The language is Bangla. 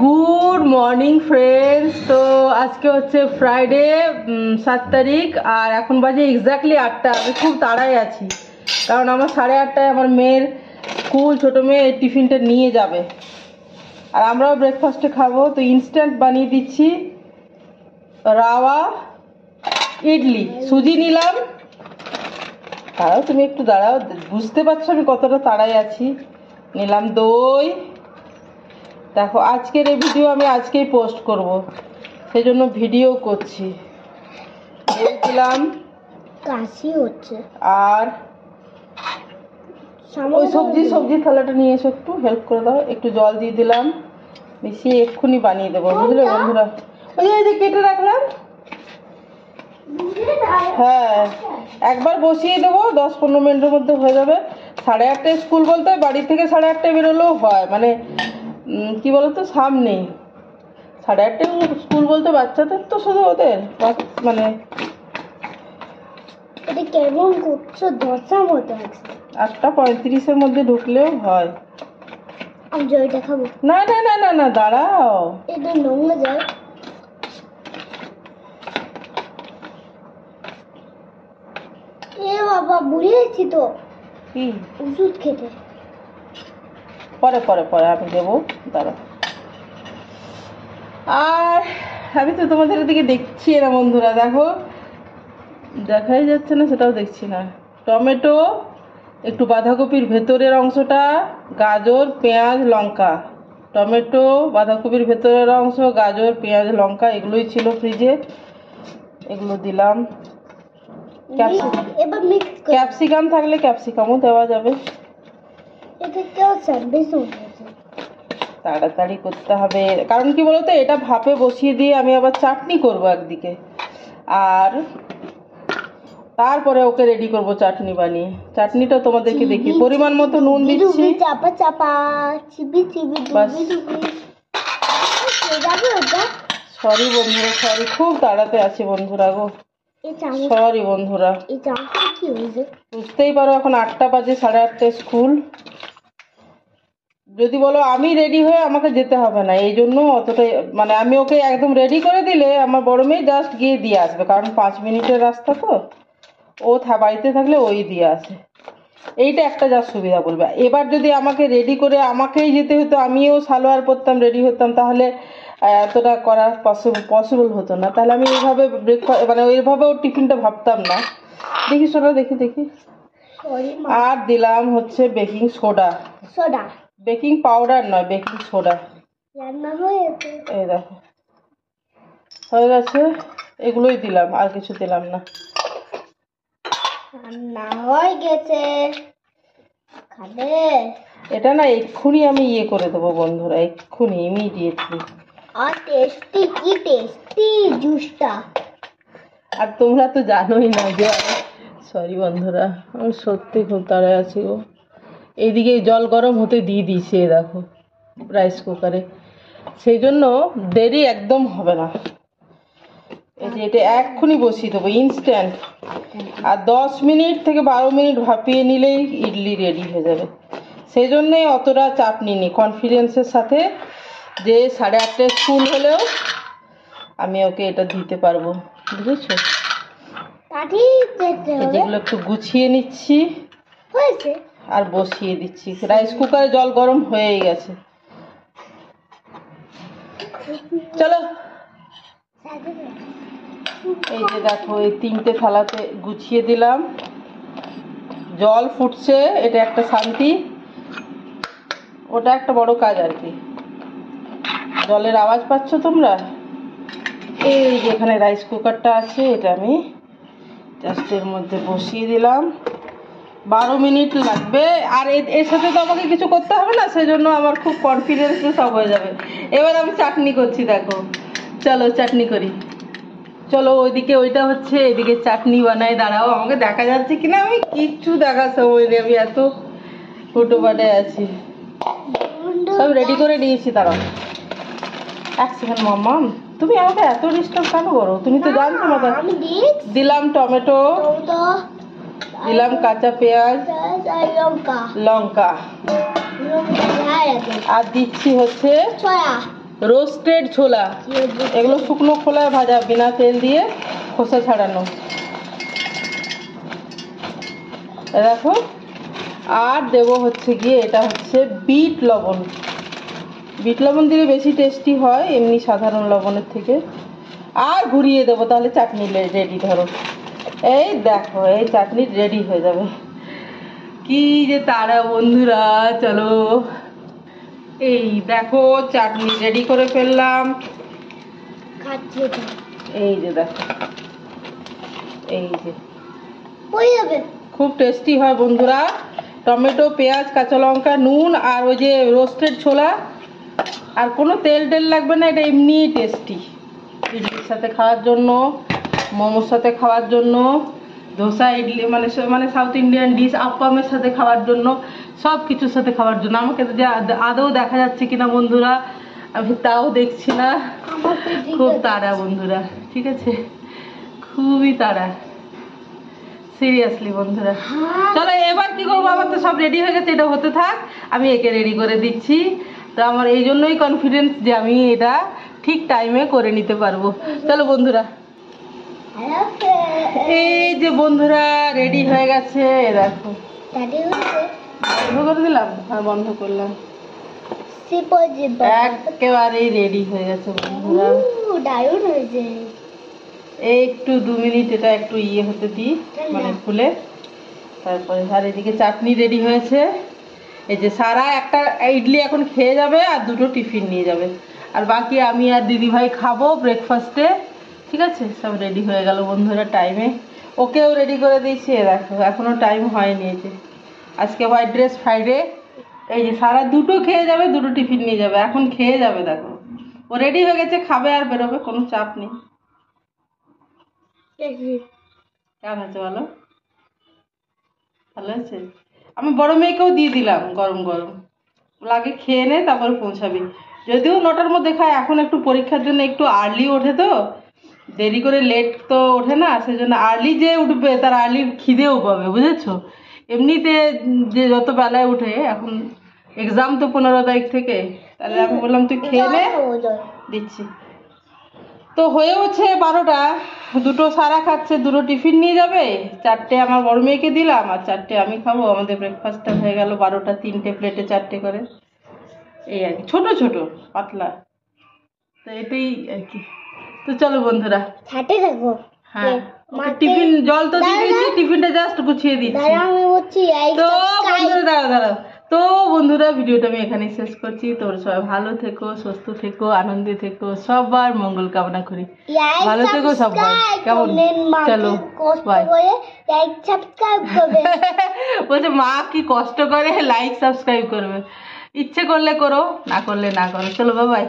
Good morning friends. তো আজকে হচ্ছে ফ্রাইডে 7 তারিখ আর এখন বাজে এক্স্যাক্টলি 8টা। আমি খুব তাড়ায় আছি কারণ আমার 8:30টায় আমার মেয়ের স্কুল, ছোটো মেয়ে টিফিনটা নিয়ে যাবে আর আমরাও ব্রেকফাস্টে খাবো। তো ইনস্ট্যান্ট বানিয়ে দিচ্ছি রাওয়া ইডলি। সুজি নিলাম, তারাও তুমি একটু দাঁড়াও, বুঝতে পারছো আমি কতটা তাড়ায় আছি। নিলাম দই। দেখো আজকের এই ভিডিও আমি আজকেই পোস্ট করব, সেই জন্য ভিডিও করছি। দিলাম কাশি হচ্ছে আর ওই সবজি থালাটা নিয়ে এসে একটু হেল্প করে দাও। একটু জল দিয়ে দিলাম, মিশিয়ে এক্ষুনি বানিয়ে দেবো, বুঝলে বন্ধুরা। ওই যে কেটে রাখলাম, হ্যাঁ একবার বসিয়ে দেবো, 10-15 মিনিটের মধ্যে হয়ে যাবে। 8:30টায় স্কুল বলতে বাড়ি থেকে 8:30টায় বেরোলেও হয়, মানে কি বলতো সামনেই। 8:30টায় স্কুল বলতে বাচ্চাদের তো শুধু ওদের মানে এটা কেমন করছো, দশা মতো আছে। 8:35-এর মধ্যে ঢুকলেও হয়। আমি জলটা খাবো। না না না না না দাঁড়াও, এটা নোংরা যায়। এ বাবা বুড়ি আছি তো, কি ওষুধ খেতে। পরে পরে পরে আমি দেবো, দাঁড়াও। আর আমি তো তোমাদের দিকে দেখছি না বন্ধুরা, দেখো দেখাই যাচ্ছে না, সেটাও দেখছি না। টমেটো, একটু বাঁধাকপির ভেতরের অংশটা, গাজর, পেঁয়াজ, লঙ্কা। টমেটো, বাঁধাকপির ভেতরের অংশ, গাজর, পেঁয়াজ, লঙ্কা এগুলোই ছিল ফ্রিজে, এগুলো দিলাম। এবার মিক্স করে। ক্যাপসিকাম থাকলে ক্যাপসিকামও দেওয়া যাবে। এটা কেউ স্যান্ডউইচ হয়েছে। তাড়াতাড়ি করতে হবে, কারণ কি বলতো, এটা ভাপে বসিয়ে দিয়ে আমি আবার চাটনি করব একদিকে, আর তারপরে ওকে রেডি করব চাটনি বানিয়ে। চাটনিটা তোমাদেরকে দেখি, পরিমাণ মতো নুন দিচ্ছি। চাপা চাপা চিবি চিবি ডুবি ডুবি। সরি বন্ধুরা, সরি, খুব তাড়াতে আছি বন্ধুরা গো, সরি বন্ধুরা। এই চামচটা কি হয়েছে বুঝতেই পারো, এখন 8টা বাজে, 8:30টায় স্কুল। যদি বলো আমি রেডি হয়ে আমাকে যেতে হবে না, এই জন্য অতটাই মানে আমি ওকে একদম রেডি করে দিলে আমার বড় মেয়ে জাস্ট গিয়ে দিয়ে আসবে, কারণ 5 মিনিটের রাস্তা তো, ও বাড়িতে থাকলে ওই দিয়ে আসে। এইটা একটা যা সুবিধা বলবে। এবার যদি আমাকে রেডি করে আমাকেই যেতে হতো, আমিও সালোয়ার পরতাম, রেডি হতাম, তাহলে এতটা করা পসিবল হতো না। তাহলে আমি এইভাবে ব্রেকফাস্ট মানে ওইভাবেও টিফিনটা ভাবতাম না। দেখি সোনা, দেখি দেখি। আর দিলাম হচ্ছে বেকিং সোডা, বেকিং পাউডার নয়, বেকিং সোডা। রান্না হয়েছে, এই দেখো হয়ে গেছে, এগুলোই দিলাম, আর কিছু দিলাম না। রান্না হয়ে গেছে, খাবে? এটা না এক্ষুনি আমি ইয়ে করে দেবো বন্ধুরা, এক্ষুনি ইমিডিয়েটলি। আর টেস্টি, কি টেস্টি জুসটা। আর তোমরা তো জানোই না যে, সরি বন্ধুরা, আমি সত্যি খুব তাড়ায় আছি গো। এইদিকে জল গরম হতে দিয়ে দিয়েছি, দেখো রাইস কুকারে, সেই জন্য দেরি একদম হবে না। এই যে এটা এক্ষুনি বসিয়ে দেবো ইনস্ট্যান্ট, আর 10 মিনিট থেকে 12 মিনিট ভাপিয়ে নিলেই ইডলি রেডি হয়ে যাবে। সেই জন্যই অতটা চাপ নিইনি, কনফিডেন্সের সাথে যে 8:30টায় স্কুল হলেও আমি ওকে এটা দিতে পারবো, বুঝেছো। যেগুলো একটু গুছিয়ে নিচ্ছি হয়েছে আর বসিয়ে দিচ্ছি। রাইস কুকারে জল গরম হয়েই গেছে, চলো। এই যে দেখো, এই 3টে থালাতে গুছিয়ে দিলাম, জল ফুটছে, এটা একটা শান্তি, ওটা একটা বড় কাজ আর কি। জলের আওয়াজ পাচ্ছ তোমরা? এই যে এখানে রাইস কুকারটা আছে, এটা আমি জাস্ট এর মধ্যে বসিয়ে দিলাম। 12 মিনিট লাগবে, আর এর সাথে তো আমাকে কিছু করতে হবে না, সেই জন্য আমার খুব কনফিডেন্সে সব হয়ে যাবে। এবার আমি চাটনি করছি, দেখো চলো চাটনি করি। চলো ওইদিকে ওইটা হচ্ছে, এদিকে চাটনি বানাই। দাঁড়াও, আমাকে দেখা যাচ্ছে কিনা, আমি কিচ্ছু দেখার সময় নেই, আমি এত ফটোপাটায় আছি। সব রেডি করে নিয়েছি, দাঁড়াও 1 সেকেন্ড। মাম্মা তুমি আমাকে এত ডিস্টার্ব কেন করো, তুমি তো জানতো না। দিলাম টমেটো, দিলাম কাঁচা পেঁয়াজ, লঙ্কা, আর দিচ্ছি হচ্ছে ছোলা রোস্টেড ছোলা, এগুলো শুকনো খোলায় ভাজা, বিনা তেল দিয়ে, খোসা ছাড়ানো। দেখো, আর দেবো হচ্ছে গিয়ে এটা হচ্ছে বিট লবণ। বিট লবণ দিলে বেশি টেস্টি হয় এমনি সাধারণ লবণের থেকে। আর ঘুরিয়ে দেবো, তাহলে চাটনি রেডি। ধরো, এই দেখো, এই চাটনি রেডি হয়ে যাবে। কি যে তারা বন্ধুরা, চলো। এই দেখো, চাটনি রেডি করে ফেললাম। এই যে দেখো, এই যে খুব টেস্টি হয় বন্ধুরা। টমেটো, পেঁয়াজ, কাঁচা লঙ্কা, নুন আর ওই যে রোস্টেড ছোলা, আর কোনো তেল টেল লাগবে না। এটা এমনি টেস্টি, ইডলির সাথে খাওয়ার জন্য, মোমোর সাথে খাওয়ার জন্য, ধোসা, ইডলি মানে সাউথ ইন্ডিয়ান ডিশ, আপ্পামের সাথে খাওয়ার জন্য, সব কিছুর সাথে খাওয়ার জন্য। আমাকে তো আদৌ দেখা যাচ্ছে কিনা বন্ধুরা, আমি তাও দেখছি না। খুব তাড়া বন্ধুরা, ঠিক আছে, খুবই তাড়া, সিরিয়াসলি বন্ধুরা। চলো এবার কি করবো, আমার তো সব রেডি হয়ে গেছে, এটা হতে থাক, আমি একে রেডি করে দিচ্ছি। তো আমার এই জন্যই কনফিডেন্স যে আমি এটা ঠিক টাইমে করে নিতে পারবো। চলো বন্ধুরা, এই যে বন্ধুরা রেডি হয়ে গেছে, দেখো। বন্ধ করে দিলাম আর বন্ধ করলাম, একেবারেই রেডি হয়ে গেছে বন্ধুরা। এই একটু 2 মিনিট এটা একটু ইয়ে হতে দিই, মানে ফুলে, তারপরে। আর এদিকে চাটনি রেডি হয়েছে। এই যে সারা একটা ইডলি এখন খেয়ে যাবে আর 2টো টিফিন নিয়ে যাবে, আর বাকি আমি আর দিদি ভাই খাবো ব্রেকফাস্টে। ঠিক আছে, সব রেডি হয়ে গেল বন্ধুরা টাইমে। ওকেও রেডি করে দিয়েছি। দেখো, এখনো টাইম হয়নি। এই যে আজকে হোয়াইট ড্রেস ফ্রাইডে। এই যে সারা 2টো খেয়ে যাবে, 2টো টিফিন নিয়ে যাবে, এখন খেয়ে যাবে। দেখো, ও রেডি হয়ে গেছে, খাবে আর বেরোবে, কোনো চাপ নেই। কেমন হয়েছে বলো? ভালো হয়েছে? আমি বড় মেয়েকেও দিয়ে দিলাম গরম গরম, লাগে খেয়ে নে, তারপরে পৌঁছাবি। যদিও 9টার মধ্যে খায়, এখন একটু পরীক্ষার জন্য একটু আর্লি ওঠে, তো দেরি করে লেট তো ওঠে না, সেজন্য আর্লি যে উঠবে তার আর্লি খিদেও পাবে, বুঝেছো। এমনিতে যে যত বেলায় উঠে, এখন এক্সাম তো 15 তারিখ থেকে, তাহলে আমি বললাম তুই খেয়ে নে, দিচ্ছি। তো হয়েওছে 12টা, 2টো সারা খাচ্ছে, 2টো টিফিন নিয়ে যাবে, 4টে আমার বড় মেয়েকে দিলাম, আর 4টে আমি খাবো। আমাদের ব্রেকফাস্টটা হয়ে গেল 12টা, 3টে প্লেটে 4টে করে, এই আর কি, ছোট ছোট পাতলা। তো এটাই আর কি। তো চলো বন্ধুরা, হ্যাঁ, টিফিন জল তো দিয়ে দিয়েছি, টিফিনটা জাস্ট গুছিয়ে দিচ্ছি। তো বন্ধুরা দাঁড়াও, তো বন্ধুরা ভিডিওটা আমি এখানেই শেষ করছি। তোমরা সবাই ভালো থেকো, সুস্থ থেকো, আনন্দে থেকো, সবার মঙ্গল কামনা করি। ভালো থেকো সবাই, কেমন? চলো বাই। বলছে মা কি কষ্ট করে লাইক সাবস্ক্রাইব করবে, ইচ্ছে করলে করো, না করলে না করো। চলো বাই বাই।